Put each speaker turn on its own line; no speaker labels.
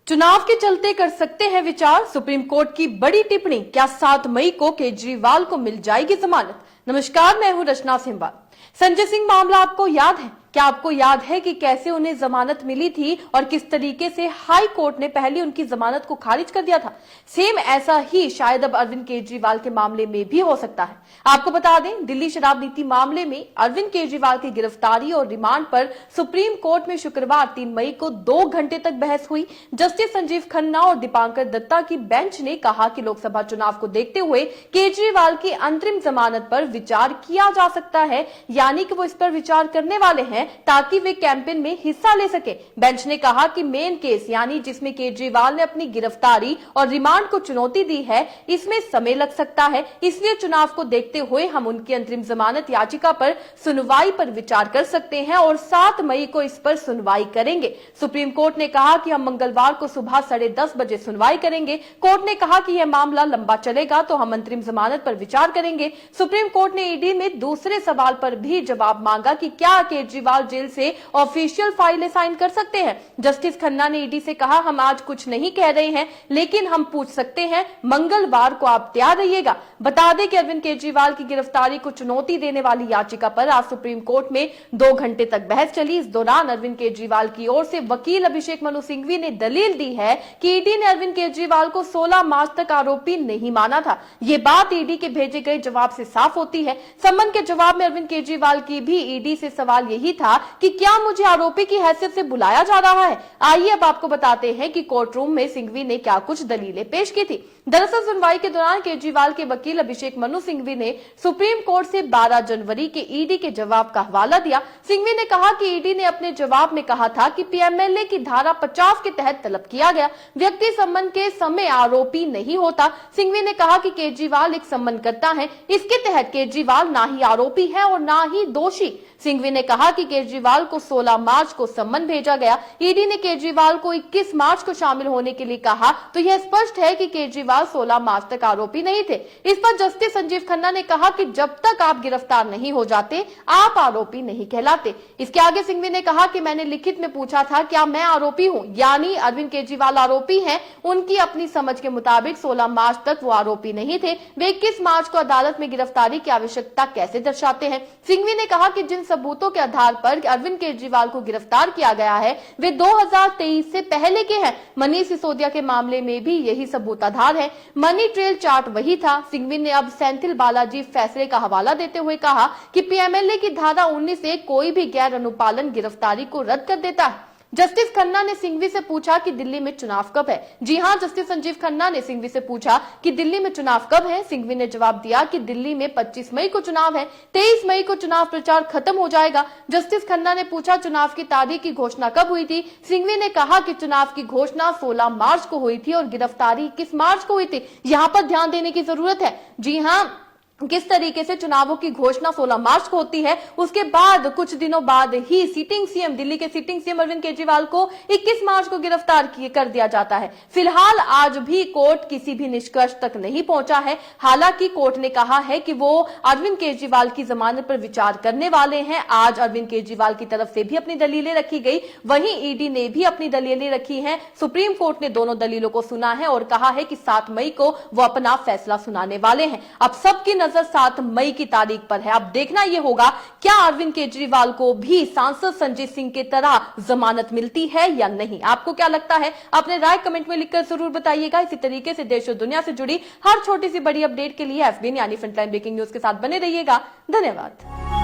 चुनाव के चलते कर सकते हैं विचार, सुप्रीम कोर्ट की बड़ी टिप्पणी। क्या 7 मई को केजरीवाल को मिल जाएगी जमानत? नमस्कार, मैं हूं रचना सिंबा। संजय सिंह मामला आपको याद है? क्या आपको याद है कि कैसे उन्हें जमानत मिली थी और किस तरीके से हाई कोर्ट ने पहले उनकी जमानत को खारिज कर दिया था? सेम ऐसा ही शायद अब अरविंद केजरीवाल के मामले में भी हो सकता है। आपको बता दें, दिल्ली शराब नीति मामले में अरविंद केजरीवाल की गिरफ्तारी और रिमांड पर सुप्रीम कोर्ट में शुक्रवार 3 मई को 2 घंटे तक बहस हुई। जस्टिस संजीव खन्ना और दीपांकर दत्ता की बेंच ने कहा कि लोकसभा चुनाव को देखते हुए केजरीवाल की अंतरिम जमानत पर विचार किया जा सकता है, यानी कि वो इस पर विचार करने वाले हैं ताकि वे कैंपेन में हिस्सा ले सके। बेंच ने कहा कि मेन केस यानी जिसमें केजरीवाल ने अपनी गिरफ्तारी और रिमांड को चुनौती दी है, इसमें समय लग सकता है, इसलिए चुनाव को देखते हुए हम उनकी अंतरिम जमानत याचिका पर सुनवाई पर विचार कर सकते हैं और 7 मई को इस पर सुनवाई करेंगे। सुप्रीम कोर्ट ने कहा कि हम मंगलवार को सुबह 10:30 बजे सुनवाई करेंगे। कोर्ट ने कहा कि यह मामला लंबा चलेगा तो हम अंतरिम जमानत पर विचार करेंगे। सुप्रीम कोर्ट ने ईडी में दूसरे सवाल पर भी जवाब मांगा कि क्या केजरीवाल जेल से ऑफिशियल फाइलें साइन कर सकते हैं। जस्टिस खन्ना ने ईडी से कहा, हम आज कुछ नहीं कह रहे हैं, लेकिन हम पूछ सकते हैं। मंगलवार को आप तैयार रहिएगा। बता दें कि अरविंद केजरीवाल की गिरफ्तारी को चुनौती देने वाली याचिका पर आज सुप्रीम कोर्ट में 2 घंटे तक बहस चली। इस दौरान अरविंद केजरीवाल की ओर से वकील अभिषेक मनु सिंघवी ने दलील दी है कि ईडी ने अरविंद केजरीवाल को 16 मार्च तक आरोपी नहीं माना था। ये बात ईडी के भेजे गए जवाब से साफ होती है। सम्मन के जवाब में अरविंद केजरीवाल की भी ईडी से सवाल यही था कि क्या मुझे आरोपी की हैसियत से बुलाया जा रहा है। आइए अब आपको बताते हैं कि कोर्ट रूम में सिंघवी ने क्या कुछ दलीलें पेश की थी। दरअसल सुनवाई के दौरान केजरीवाल के वकील अभिषेक मनु सिंघवी ने सुप्रीम कोर्ट से 12 जनवरी के ईडी के जवाब का हवाला दिया। सिंघवी ने कहा कि ईडी ने अपने जवाब में कहा था कि पीएमएलए की धारा 50 के तहत तलब किया गया व्यक्ति सम्मन के समय आरोपी नहीं होता। सिंघवी ने कहा कि केजरीवाल एक सम्मन करता है, इसके तहत केजरीवाल ना ही आरोपी है और ना ही दोषी। सिंघवी ने कहा कि केजरीवाल को 16 मार्च को सम्मन भेजा गया। ईडी ने केजरीवाल को 21 मार्च को शामिल होने के लिए कहा, तो यह स्पष्ट है कि केजरीवाल 16 मार्च तक आरोपी नहीं थे। इस पर जस्टिस संजीव खन्ना ने कहा कि जब तक आप गिरफ्तार नहीं हो जाते, आप आरोपी नहीं कहलाते। इसके आगे सिंघवी ने कहा कि मैंने लिखित में पूछा था क्या मैं आरोपी हूं, यानी अरविंद केजरीवाल आरोपी हैं। उनकी अपनी समझ के मुताबिक 16 मार्च तक वो आरोपी नहीं थे। वे 21 मार्च को अदालत में गिरफ्तारी की आवश्यकता कैसे दर्शाते हैं। सिंघवी ने कहा कि जिन सबूतों के आधार पर अरविंद केजरीवाल को गिरफ्तार किया गया है वे 2023 से पहले के हैं। मनीष सिसोदिया के मामले में भी यही सबूत आधार है। मनी ट्रेल चार्ट वही था। सिंघवी ने अब सेंथिल बालाजी फैसले का हवाला देते हुए कहा कि पीएमएलए की धारा 19 से कोई भी गैर अनुपालन गिरफ्तारी को रद्द कर देता है। जस्टिस खन्ना ने सिंघवी से पूछा कि दिल्ली में चुनाव कब है। जी हां, जस्टिस संजीव खन्ना ने सिंघवी से पूछा कि दिल्ली में चुनाव कब है। सिंघवी ने जवाब दिया कि दिल्ली में 25 मई को चुनाव है, 23 मई को चुनाव प्रचार खत्म हो जाएगा। जस्टिस खन्ना ने पूछा चुनाव की तारीख की घोषणा कब हुई थी। सिंघवी ने कहा कि चुनाव की घोषणा 16 मार्च को हुई थी और गिरफ्तारी 21 मार्च को हुई थी। यहाँ पर ध्यान देने की जरूरत है। जी हाँ, किस तरीके से चुनावों की घोषणा 16 मार्च को होती है, उसके बाद कुछ दिनों बाद ही सिटिंग सीएम, दिल्ली के सिटिंग सीएम अरविंद केजरीवाल को 21 मार्च को गिरफ्तार कर दिया जाता है। फिलहाल आज भी कोर्ट किसी भी निष्कर्ष तक नहीं पहुंचा है। हालांकि कोर्ट ने कहा है कि वो अरविंद केजरीवाल की जमानत पर विचार करने वाले हैं। आज अरविंद केजरीवाल की तरफ से भी अपनी दलीलें रखी गई, वहीं ईडी ने भी अपनी दलीलें रखी हैं। सुप्रीम कोर्ट ने दोनों दलीलों को सुना है और कहा है कि 7 मई को वो अपना फैसला सुनाने वाले हैं। अब सबकी नजर 7 मई की तारीख पर है। अब देखना यह होगा क्या अरविंद केजरीवाल को भी सांसद संजय सिंह की तरह जमानत मिलती है या नहीं। आपको क्या लगता है? अपने राय कमेंट में लिखकर जरूर बताइएगा। इसी तरीके से देश और दुनिया से जुड़ी हर छोटी सी बड़ी अपडेट के लिए FBN यानी फ्रंटलाइन ब्रेकिंग न्यूज के साथ बने रहिएगा। धन्यवाद।